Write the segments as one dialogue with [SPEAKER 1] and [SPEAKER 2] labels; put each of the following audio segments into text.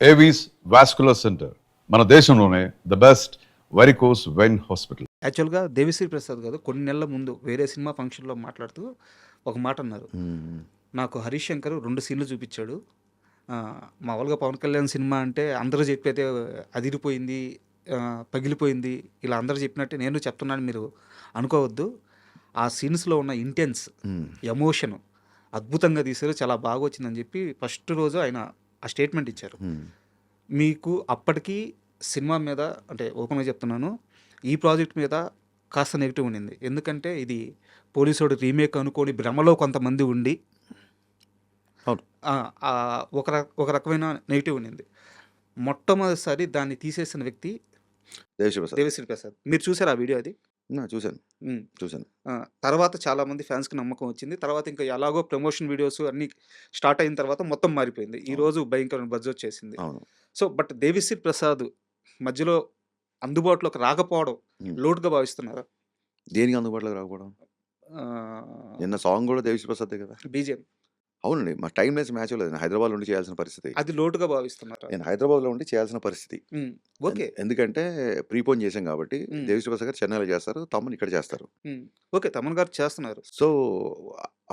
[SPEAKER 1] Avis vascular centre మన దేశంలోనే the best varicose vein hospital.
[SPEAKER 2] యాక్చువల్‌గా 'దేవిశ్రీ ప్రసాద్' గారు కొన్ని నెలల ముందు వేరే సినిమా ఫంక్షన్‌లో మాట్లాడుతూ ఒక మాట అన్నారు. నాకు 'హరీష్ శంకర్' 2 సీన్‌లు చూపిచ్చాడు. మామూలుగా 'పవన్ కళ్యాణ్' సినిమా అంటే అందరూ చెప్పేదే అదిరిపోయింది, పగిలిపోయింది ఇలా అందరూ చెప్పినట్టే నేను చెప్తున్నాను మీరు అనుకోవద్దు. ఆ సీన్స్‌లో ఉన్న ఇంటెన్స్, ఎమోషన్ అద్భుతంగా తీశారు. చాలా బాగా వచ్చిందని చెప్పి ఫస్ట్ రోజు ఆయన ఆ స్టేట్మెంట్ ఇచ్చారు. మీకు అప్పటికి సినిమా మీద అంటే ఓపెన్‌గా చెప్తున్నాను. ఈ ప్రాజెక్ట్ మీద కాస్త నెగెటివ్ ఉండింది. ఎందుకంటే ఇది పోలీసోడు రీమేక్ అనుకోని భ్రమలో కొంతమంది ఉండి
[SPEAKER 3] అవును.
[SPEAKER 2] ఒక రకమైన నెగెటివ్ ఉండింది. మొట్టమొదటిసారి దాన్ని తీసేసిన వ్యక్తి
[SPEAKER 3] దేవిశ్రీ
[SPEAKER 2] 'దేవిశ్రీ ప్రసాద్'. మీరు చూసారా ఆ వీడియో అది?
[SPEAKER 3] చూశాను.
[SPEAKER 2] హ్మ్.
[SPEAKER 3] చూశాను.
[SPEAKER 2] తర్వాత చాలామంది ఫ్యాన్స్‌కి నమ్మకం వచ్చింది. తర్వాత ఇంకా ఎలాగో ప్రమోషన్ వీడియోస్ అన్నీ స్టార్ట్ అయిన తర్వాత మొత్తం మారిపోయింది. ఈరోజు భయంకరమైన బజ్ వచ్చేసింది.
[SPEAKER 3] అవును.
[SPEAKER 2] సో, బట్ 'దేవిశ్రీ ప్రసాద్' మధ్యలో అందుబాటులోకి రాకపోవడం లోటుగా భావిస్తున్నారా?
[SPEAKER 3] దేనికి అందుబాటులోకి రాకపోవడం?
[SPEAKER 2] ఆహ్,
[SPEAKER 3] నిన్న సాంగ్ కూడా దేవిశ్రీ ప్రసాదే కదా!
[SPEAKER 2] బీజేఎం
[SPEAKER 3] అవునండి. మా టైమ్‌లెస్ మ్యాచ్ లేదు. నేను హైదరాబాద్‌లో ఉండి చేయాల్సిన పరిస్థితి.
[SPEAKER 2] అది లోటుగా భావిస్తున్నారా?
[SPEAKER 3] నేను హైదరాబాద్‌లో ఉండి చేయాల్సిన పరిస్థితి.
[SPEAKER 2] ఓకే.
[SPEAKER 3] ఎందుకంటే ప్రీపోన్ చేశాం కాబట్టి
[SPEAKER 2] హ్మ్.
[SPEAKER 3] దేవిశ్రీ ప్రసాద్ గారు చెన్నైలో చేస్తారు. తమ్ముని ఇక్కడ చేస్తారు.
[SPEAKER 2] ఓకే. తమన్ గారు చేస్తున్నారు.
[SPEAKER 3] సో,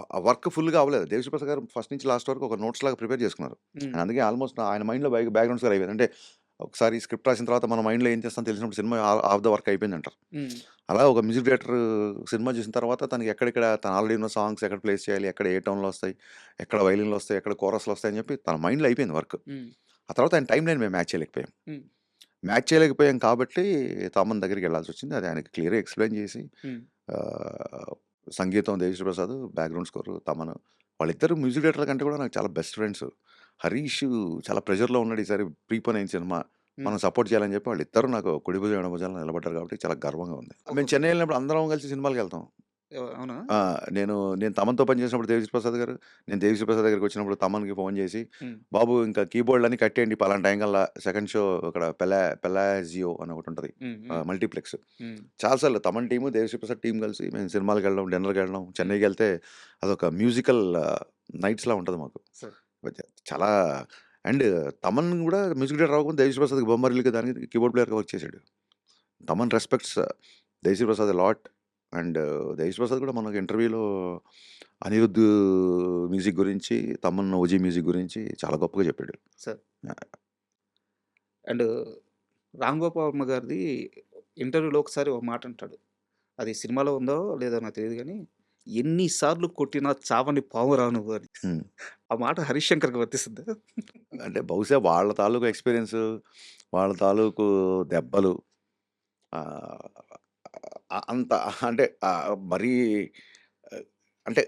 [SPEAKER 3] ఆ వర్క్ ఫుల్‌గా అవ్వలేదు. దేవిశ్రీ ప్రసాద్ గారు ఫస్ట్ నుంచి లాస్ట్ వరకు ఒక నోట్స్ లాగా ప్రిపేర్ చేసుకున్నారు.
[SPEAKER 2] హ్మ్.
[SPEAKER 3] అందుకే ఆల్మోస్ట్ ఆయన మైండ్‌లో బ్యాక్‌గ్రౌండ్ స్కోర్ అయిపోయింది. అంటే ఒకసారి స్క్రిప్ట్ రాసిన తర్వాత మన మైండ్‌లో ఏం చేస్తామో తెలిసినప్పుడు సినిమా హాఫ్ ద వర్క్ అయిపోయిందంటారు.
[SPEAKER 2] హ్మ్.
[SPEAKER 3] అలా ఒక మ్యూజిక్ డైరెక్టర్ సినిమా చూసిన తర్వాత తనకి ఎక్కడెక్కడ తను ఆల్రెడీ ఉన్న సాంగ్స్ ఎక్కడ ప్లేస్ చేయాలి, ఎక్కడ ఏ టోన్‌లో వస్తాయి, ఎక్కడ వైలిన్‌లు వస్తాయి, ఎక్కడ కోరస్‌లు వస్తాయని చెప్పి తన మైండ్‌లో అయిపోయింది వర్క్.
[SPEAKER 2] హ్మ్.
[SPEAKER 3] ఆ తర్వాత ఆయన టైమ్ లైన్ మేము మ్యాచ్ చేయలేకపోయాం.
[SPEAKER 2] హ్మ్.
[SPEAKER 3] మ్యాచ్ చేయలేకపోయాం కాబట్టి తమన్ దగ్గరికి వెళ్ళాల్సొచ్చింది. అది ఆయనకి క్లియర్‌గా ఎక్స్‌ప్లెయిన్ చేసి
[SPEAKER 2] హ్మ్.
[SPEAKER 3] ఆహ్, సంగీతం దేవిశ్రీ ప్రసాద్, బ్యాక్‌గ్రౌండ్ స్కోర్ తమన్. వాళ్ళిద్దరు మ్యూజిక్ డైరెక్టర్ల కంటే కూడా నాకు చాలా బెస్ట్ ఫ్రెండ్స్. హరీష్ చాలా ప్రెషర్‌లో ఉన్నాడు ఈసారి ప్రీపోన్ అయిన సినిమా. మనం సపోర్ట్ చేయాలని చెప్పి వాళ్ళిద్దరూ నాకు కుడి భుజం, ఎడమ భుజాన నిలబడ్డారు కాబట్టి చాలా గర్వంగా ఉంది. మేము చెన్నై వెళ్ళినప్పుడు అందరం కలిసి సినిమాలకెళ్తాం.
[SPEAKER 2] అవునా?
[SPEAKER 3] ఆ! నేను తమన్‌తో పని చేసినప్పుడు దేవిశ్రీ ప్రసాద్ గారు, నేను దేవిశ్రీ ప్రసాద్ దగ్గరికి వచ్చినప్పుడు తమన్‌కి ఫోన్ చేసి,
[SPEAKER 2] హ్మ్.
[SPEAKER 3] బాబు ఇంకా కీబోర్డ్‌లన్నీ కట్టేయండి పలానా టైం కల్లా సెకండ్ షో ఇక్కడ పెలాజియో అని ఒకటుంటది.
[SPEAKER 2] హ్మ్. హ్మ్.
[SPEAKER 3] మల్టీప్లెక్స్.
[SPEAKER 2] హ్మ్.
[SPEAKER 3] చాలా సార్లు తమన్ టీము, దేవిశ్రీ ప్రసాద్ టీమ్ కలిసి మేము సినిమాలకెళ్ళడం, డిన్నర్‌కెళ్ళడం. చెన్నైకెళ్తే అదొక మ్యూజికల్ నైట్స్‌లా ఉంటది మాకు.
[SPEAKER 2] సరే.
[SPEAKER 3] చాలా అండ్ తమన్ గూడా మ్యూజిక్ డైరెక్టర్ అవ్వకుండా దేవిశ్రీ ప్రసాద్‌కి బొమ్మరిల్లుకి దానికి కీబోర్డ్ ప్లేయర్‌గా వర్క్ చేసాడు. Thaman respects Devi Sri Prasad a lot. And Devi Sri Prasad కూడా మనకి ఇంటర్వ్యూలో అనిరుద్ మ్యూజిక్ గురించి, తమన్ ఓజీ మ్యూజిక్ గురించి చాలా గొప్పగా చెప్పాడు.
[SPEAKER 2] సరే.
[SPEAKER 3] ఆహ్,
[SPEAKER 2] అండ్ 'రామ్ గోపాల్ వర్మ' గారిది ఇంటర్వ్యూలో ఒకసారి ఒక మాట అంటాడు. అది సినిమాలో ఉందో లేదో నాకు తెలీదు గానీ, ఎన్ని సార్లు కొట్టినా చావని పావురా నువ్వు అని.
[SPEAKER 3] హ్మ్.
[SPEAKER 2] ఆ మాట 'హరీష్ శంకర్‌కి వర్తిస్తుందా?
[SPEAKER 3] అంటే బహుశా వాళ్ళ తాలూకు ఎక్స్‌పీరియన్స్, వాళ్ళ తాలూకు దెబ్బలు ఆహ్, అంత అంటే మరీ ఆహ్, అంటే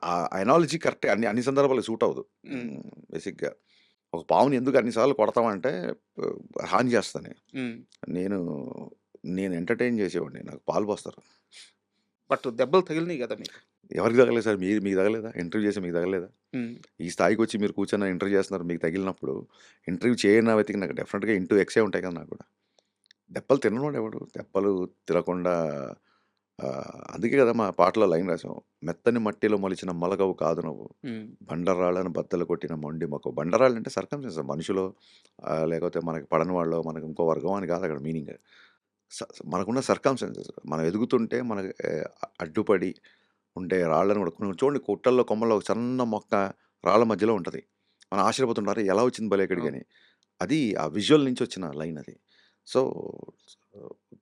[SPEAKER 3] ఆ ఎనాలజీ కరెక్టే అన్ని సందర్భాల్లో సూట్ అవ్వదు.
[SPEAKER 2] హ్మ్.
[SPEAKER 3] బేసిక్‌గా. ఒక పావుని ఎందుకు అన్ని సార్లు కొడతామంటే ఆహ్, హాని చేస్తదని.
[SPEAKER 2] హ్మ్.
[SPEAKER 3] నేను నేను ఎంటర్‌టైన్ చేసేవాడిని. నాకు పాలు పోస్తారు.
[SPEAKER 2] బట్ దెబ్బలు తగిలినాయి గదా మీకు.
[SPEAKER 3] ఎవరికి తగలేదు సార్? మీకు తగలేదా? ఇంటర్వ్యూ చేసి మీకు తగలేదా?
[SPEAKER 2] హ్మ్.
[SPEAKER 3] ఈ స్థాయికొచ్చి మీరు కూర్చొని ఇంటర్వ్యూ చేస్తున్నారు. మీకు తగిలినప్పుడు ఇంటర్వ్యూ చేయని వ్యక్తికి నాకు డెఫినిట్‌గా ఇంటూ ఎక్సే ఉంటాయి కదా నాకు కూడా. దెబ్బలు తిననోడు ఎవడు? దెబ్బలు తినకుండా అందుకే కదా మా పాటలో లైన్ రాసాం. మెత్తని మట్టిలో మొలిచిన మొలకవు కాదు నువ్వు.
[SPEAKER 2] హ్మ్.
[SPEAKER 3] బండరాళ్ళను బద్దలు కొట్టిన మొండి మొఖం. బండరాళ్ళంటే సర్కమ్‌స్టాన్సెస్ మనుషులో లేకపోతే మనకి పడని వాళ్ళో, మనకి ఇంకో వర్గం అని కాదు అక్కడ మీనింగ్. స మనకున్న సర్కమ్‌స్టాన్సెస్ మనం ఎదుగుతుంటే మనకు అడ్డుపడి ఉండే రాళ్ళను కూడా చూడండి కొట్టల్లో, కొమ్మల్లో ఒక సన్న మొక్క రాళ్ళ మధ్యలో ఉంటది. మనం ఆశ్చర్యపోతుంటారు ఎలా వచ్చింది భలే ఇక్కడికి
[SPEAKER 2] అవును.
[SPEAKER 3] అని. అది ఆ విజువల్ నుంచి వచ్చిన లైన్ అది. So,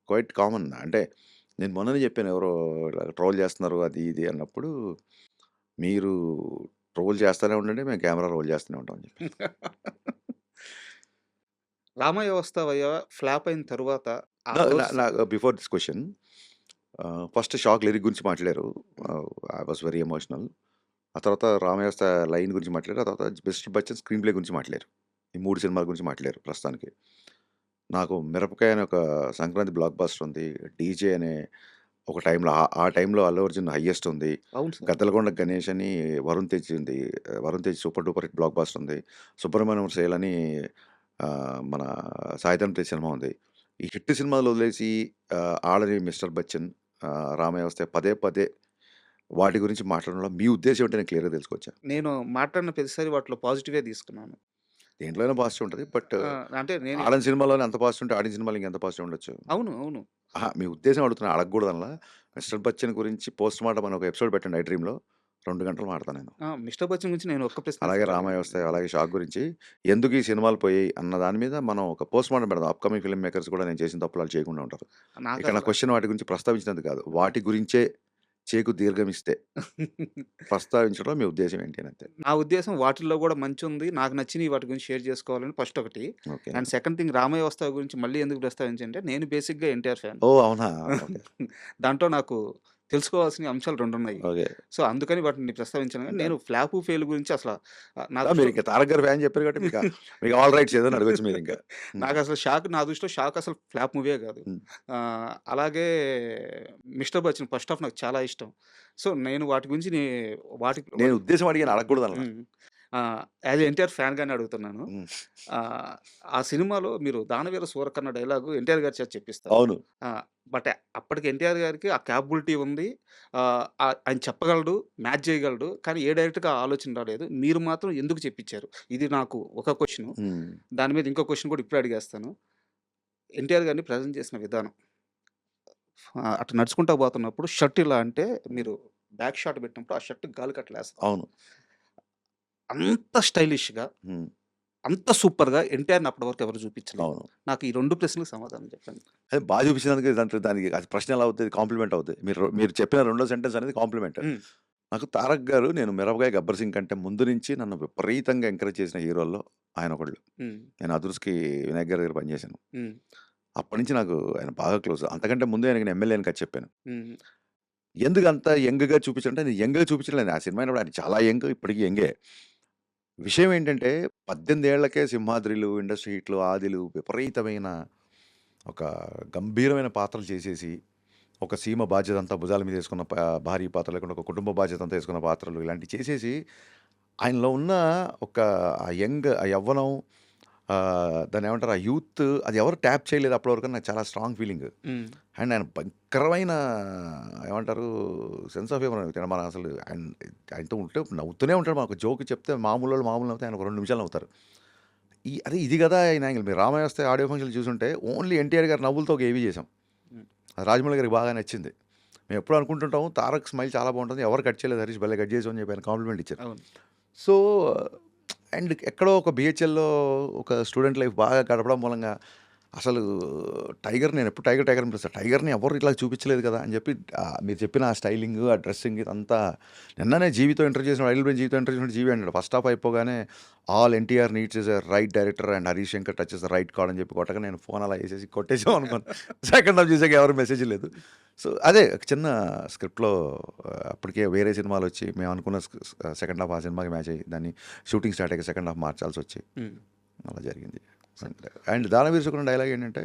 [SPEAKER 3] quite common. అంటే నేను మొన్ననే చెప్పాను ఎవరో ఇలా ట్రోల్ చేస్తున్నారు అది ఇది అన్నప్పుడు, మీరు ట్రోల్ చేస్తూనే ఉండండి. మేము కెమెరా రోల్ చేస్తూనే ఉంటాం అని చెప్పాను.
[SPEAKER 2] 'రామయ్య వస్తావయ్య' ఫ్లాప్ అయిన తరువాత ఆ
[SPEAKER 3] నా నా
[SPEAKER 2] రోజు
[SPEAKER 3] నా before this question first 'shock' lyric గురించి మాట్లాడారు. I was very emotional. ఆ తర్వాత 'రామయ్య' లైన్ గురించి మాట్లాడారు. ఆ తర్వాత 'మిస్టర్ బచ్చన్' స్క్రీన్ ప్లే గురించి మాట్లాడారు. ఈ 3 సినిమాల గురించి మాట్లాడారు ప్రస్తుతానికి. నాకు 'మిరపకాయ' అనే ఒక సంక్రాంతి బ్లాక్ బస్టర్ ఉంది. 'డీజే' అనే ఒక టైంలో ఆ టైంలో 'అల్లు అర్జున్' హైయెస్ట్ ఉంది.
[SPEAKER 2] అవును సార్.
[SPEAKER 3] 'గద్దలకొండ గణేష్' అని 'వరుణ్ తేజ్' ఉంది. 'Varun Tej' super duper hit block buster ఉంది. 'సుబ్రహ్మణ్యం సేల్' అని మన 'సాయిధరమ్ తేజ్' సినిమా ఉంది. ఈ హిట్ సినిమాలు వదిలేసి ఆడని 'మిస్టర్ బచ్చన్', 'రామయ్య వస్తే' పదే పదే వాటి గురించి మాట్లాడడంలో మీ ఉద్దేశ్యం ఏంటో నేను క్లియర్‌గా తెలుసుకోవచ్చా?
[SPEAKER 2] నేను మాట్లాడిన ప్రతిసారి వాటిలో పాజిటివే తీసుకున్నాను.
[SPEAKER 3] దేంట్లో అయినా పాజిటివ్ ఉంటది. బట్
[SPEAKER 2] అంటే నేను
[SPEAKER 3] ఆడని సినిమాలోనే అంత పాజిటివ్ ఉంటే ఆడిన సినిమాలో ఇంకెంత పాజిటివ్ ఉండొచ్చు.
[SPEAKER 2] అవును.
[SPEAKER 3] అహా! మీ ఉద్దేశం అడుగుతున్నా అడగకూడదనలా. 'మిస్టర్ బచ్చన్' గురించి పోస్ట్ మార్టం అని ఒక ఎపిసోడ్ పెట్టండి 'ఐ డ్రీమ్‌లో.' 2 గంటలు మాట్లాడతా నేను.
[SPEAKER 2] 'మిస్టర్ బచ్చన్' గురించి నేను ఒక్క ప్రశ్న
[SPEAKER 3] అలాగే 'రామాయ వస్తాయి', అలాగే 'షాక్' గురించి ఎందుకు ఈ సినిమాలు పోయాయి అన్న దాని మీద మనం ఒక పోస్ట్ మార్టం పెడదాం. అప్‌కమింగ్ ఫిల్మ్ మేకర్స్ కూడా నేను చేసిన తప్పులు ఆళ్ళు చేయకుండా ఉంటారు. ఇక్కడ నా
[SPEAKER 2] నాకసల
[SPEAKER 3] క్వెషన్ వాటి గురించి ప్రస్తావించినందుకు కాదు. వాటి గురించే చేకు దీర్ఘమిస్తే ప్రస్తావించడంలో మీ ఉద్దేశ్యం ఏంటి అని అంతే.
[SPEAKER 2] నా ఉద్దేశం వాటిల్లో గూడా మంచుంది. నాకు నచ్చినయి వాటి గురించి షేర్ జేసుకోవాలని ఫస్ట్ ఒకటి.
[SPEAKER 3] Okay.
[SPEAKER 2] And second thing 'Ramayya Vastavu' గురించి మళ్ళీ ఎందుకు ప్రస్తావించంటే నేను బేసిక్‌గా ఎన్టీఆర్ ఫ్యాన్.
[SPEAKER 3] ఓహ్! అవునా? ఓకే.
[SPEAKER 2] దాంట్లో నాకు తెలుసుకోవాల్సిన అంశాలు 2 ఉన్నాయి.
[SPEAKER 3] ఓకే.
[SPEAKER 2] సో, అందుకని వాటిని ప్రస్తావించాను గానీ నేను ఫ్లాపు, ఫెయిల్ గురించి అసల నా
[SPEAKER 3] మీరింక
[SPEAKER 2] దృష్టిలో
[SPEAKER 3] 'తారక్' గారి ఫ్యాన్ చెప్పారు కాబట్టి మీకు ఆల్ రైట్స్ ఏదైనా అడగొచ్చు మీరింక.
[SPEAKER 2] నాకసలు నా దృష్టిలో 'షాక్' అసలు ఫ్లాప్ మూవీయే గాదు.
[SPEAKER 3] హ్మ్.
[SPEAKER 2] అలాగే 'మిస్టర్ బచ్చన్' ఫస్ట్ హాఫ్ నాకు చాలా ఇష్టం. సో, నేను వాటి గురించి వాటి
[SPEAKER 3] నేను ఉద్దేశం అడిగాను అడగకూడదనలా.
[SPEAKER 2] హ్మ్. యాజ్ ఎ ఎన్టీఆర్ ఫ్యాన్‌గానే అడుగుతున్నాను.
[SPEAKER 3] హ్మ్.
[SPEAKER 2] ఆ సినిమాలో మీరు 'దానవీర సూరకర్ణ' డైలాగు ఎన్టీఆర్ గారి చేత చెప్పిస్తారు.
[SPEAKER 3] అవును.
[SPEAKER 2] బట్ అప్పటికి ఎన్టీఆర్ గారికి ఆ కేపబిలిటీ ఉంది. ఆయన చెప్పగలడు, మ్యాచ్ చేయగలడు. కానీ ఏ డైరెక్టర్‌కి ఆ ఆలోచన రాలేదు. మీరు మాత్రం ఎందుకు చెప్పించారు? ఇది నాకు ఒక క్వెషను.
[SPEAKER 3] హ్మ్.
[SPEAKER 2] దాని మీద ఇంకో క్వెషన్ కూడా ఇప్పుడే అడిగేస్తాను. ఎన్టీఆర్ గారిని ప్రెజెంట్ చేసిన విధానం. అటు నడుచుకుంటా పోతున్నప్పుడు షర్ట్ ఇలా అంటే మీరు బ్యాక్ షాట్ పెట్టినప్పుడు ఆ షర్ట్ గాలి కట్టలేస్తది.
[SPEAKER 3] అవును.
[SPEAKER 2] అంత స్టైలిష్‌గా,
[SPEAKER 3] హ్మ్.
[SPEAKER 2] అంత సూపర్‌గా ఎన్టీఆర్‌ని అప్పటి వరకు ఎవరు చూపించలేదు.
[SPEAKER 3] అవును.
[SPEAKER 2] నాకు ఈ 2 ప్రశ్నలకు సమాధానం చెప్పండి.
[SPEAKER 3] అదే బాగా చూపించినందుకు దానికి అది ప్రశ్న ఎలా అవుతది? కాంప్లిమెంట్ అవుద్ది. మీరు చెప్పిన రెండో సెంటెన్స్ అనేది కాంప్లిమెంట్.
[SPEAKER 2] హ్మ్.
[SPEAKER 3] నాకు 'తారక్' గారు నేను 'మిరపకాయ గబ్బర్ సింగ్' కంటే ముందు నుంచి నన్ను విపరీతంగా ఎంకరేజ్ చేసిన హీరోల్లో ఆయన ఒకళ్ళు.
[SPEAKER 2] హ్మ్.
[SPEAKER 3] నేను 'అదుర్స్‌కి' వినాయక్ గారి దగ్గర పనిచేశాను.
[SPEAKER 2] హ్మ్.
[SPEAKER 3] అప్పటి నుంచి నాకు ఆయన బాగా క్లోజ్. అంతకంటే ముందే ఆయనకి నేను ఎమ్మెల్యే అని కథ చెప్పాను.
[SPEAKER 2] హ్మ్.
[SPEAKER 3] ఎందుకు అంత యంగ్‌గా చూపించాలంటే నేను యంగ్‌గా చూపించలేదు. ఆ సినిమా అయినప్పుడు ఆయన చాలా యంగ్, ఇప్పటికి యంగే. విషయం ఏంటంటే 18 ఏళ్లకే 'సింహాద్రిలు', ఇండస్ట్రీ హిట్లు, 'ఆదిలు' విపరీతమైన ఒక గంభీరమైన పాత్రలు చేసేసి, ఒక సీమ బాధ్యత అంతా భుజాల మీద ఏసుకున్న భారీ పాత్ర లేకుండా ఒక కుటుంబ బాధ్యత అంతా ఏసుకున్న పాత్రలు ఇలాంటివి చేసేసి, ఆయనలో ఉన్న ఒక ఆ యంగ్ ఆ యవ్వనం దాన్నేమంటారు ఆ యూత్ అది ఎవరు ట్యాప్ చేయలేదు అప్పటి వరకు నాకు చాలా స్ట్రాంగ్ ఫీలింగ్.
[SPEAKER 2] హ్మ్.
[SPEAKER 3] అండ్ ఆయన భయంకరమైన ఏమంటారు సెన్స్ ఆఫ్ హ్యూమర్ మనం అసలు ఆయనతో ఉంటే నవ్వుతూనే ఉంటాడు. మాకు జోక్ చెప్తే మామూలు నవ్వుతే ఆయన ఒక 2 నిమిషాలు నవ్వుతారు. ఇది కదా ఆయన యాంగిల్. మీరు 'రామాయ వస్తే' ఆడియో ఫంక్షన్‌లు చూసుంటే ఓన్లీ ఎన్టీఆర్ గారి నవ్వులతో ఒక ఏవీ చేసాం.
[SPEAKER 2] హ్మ్.
[SPEAKER 3] అది రాజమౌళి గారికి బాగా నచ్చింది. మేము ఎప్పుడు అనుకుంటుంటాం 'తారక్' స్మైల్ చాలా బాగుంటుంది. ఎవరు కట్ చేయలేదు 'హరీష్' భలే కట్ చేసావు అని చెప్పి ఆయన కాంప్లిమెంట్ ఇచ్చారు.
[SPEAKER 2] అవును.
[SPEAKER 3] సో అండ్ ఎక్కడో ఒక బీహెచ్ఎల్‌లో ఒక స్టూడెంట్ లైఫ్ బాగా గడపడం మూలంగా అసలు నేను ఎప్పుడు టైగర్ అని పిలుస్తాను. టైగర్‌ని ఎవరు ఇట్లా చూపించలేదు కదా! అని చెప్పి మీరు చెప్పిన ఆ స్టైలింగ్, ఆ డ్రెస్సింగ్ ఇదంతా నిన్ననే జీవితో ఇంటర్వ్యూ చేసిన ఐడిల్ బ్రెయిన్ జీవితో ఇంటర్వ్యూ చేసినప్పుడు జీవి అన్నాడు. ఫస్ట్ హాఫ్ అయిపోగానే all NTR needs is a right director and Harish Shankar touches the right card అని చెప్పి కొట్టగా నేను ఫోన్ అలా వేసేసి కొట్టేసాం అనుకోను. సెకండ్ హాఫ్ చూసాక ఎవరు మెసేజ్ లేదు. సో అదే ఒక చిన్న స్క్రిప్ట్‌లో అప్పటికే వేరే సినిమాలు వచ్చి మేము అనుకున్న సెకండ్ హాఫ్ ఆ సినిమాకి మ్యాచ్ అయ్యి దాన్ని షూటింగ్ స్టార్ట్ అయ్యాక సెకండ్ హాఫ్ మార్చాల్సి వచ్చి
[SPEAKER 2] హ్మ్.
[SPEAKER 3] అలా జరిగింది. అండ్ 'దానవీర సుకున' డైలాగ్ ఏంటంటే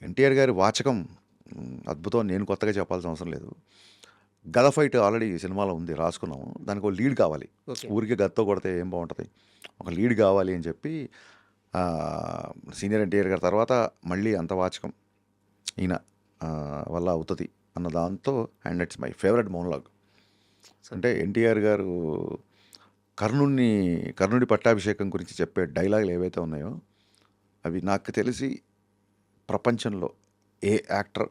[SPEAKER 3] ఎన్టీఆర్ గారి వాచకం అద్భుతం అని నేను కొత్తగా చెప్పాల్సిన అవసరం లేదు. గద ఫైట్ ఆల్రెడీ సినిమాలో ఉంది రాసుకున్నాము. దానికి ఒక లీడ్ కావాలి.
[SPEAKER 2] ఓకే.
[SPEAKER 3] ఊరికే గదతో కొడితే ఏం బాగుంటుంది. ఒక లీడ్ కావాలి అని చెప్పి సీనియర్ ఎన్టీఆర్ గారి తర్వాత మళ్ళీ అంత వాచకం ఈయన వల్ల అవుతుంది అన్న దాంతో and it's my favourite monologue. అంటే ఎన్టీఆర్ గారు కర్ణుడి పట్టాభిషేకం గురించి చెప్పే డైలాగులు ఏవైతే ఉన్నాయో అవి నాకు తెలిసి ప్రపంచంలో ఏ యాక్టర్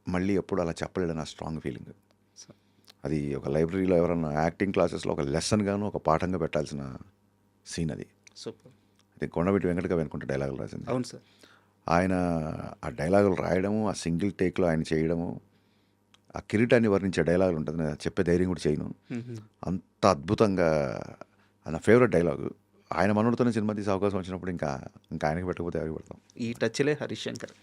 [SPEAKER 3] మళ్ళీ ఎప్పుడు అలా చెప్పలేడు నా స్ట్రాంగ్ ఫీలింగ్. అది ఒక లైబ్రరీలో ఎవరన్నా యాక్టింగ్ క్లాసెస్లో ఒక లెసన్ గాను ఒక పాఠంగా పెట్టాల్సిన సీన్ అది.
[SPEAKER 2] సూపర్.
[SPEAKER 3] అది కొండవీటి వెంకట కవి అనుకుంటే డైలాగులు రాసింది.
[SPEAKER 2] అవును సార్.
[SPEAKER 3] ఆయన ఆ డైలాగులు రాయడము, ఆ సింగిల్ టేక్లో ఆయన చేయడము, ఆ కిరీటాన్ని వర్ణించే డైలాగులు ఉంటుంది. నేను చెప్పే ధైర్యం కూడా చేయను.
[SPEAKER 2] హుహు.
[SPEAKER 3] అంత అద్భుతంగా నా ఫేవరెట్ డైలాగు. ఆయన మనోడితోనే సినిమా తీసే అవకాశం వచ్చినప్పుడు ఇంకా ఆయనకి పెట్టకపోతే ఎవరికి పెడతాం.
[SPEAKER 2] ఈ టచ్‌లే హరీష్ శంకర్.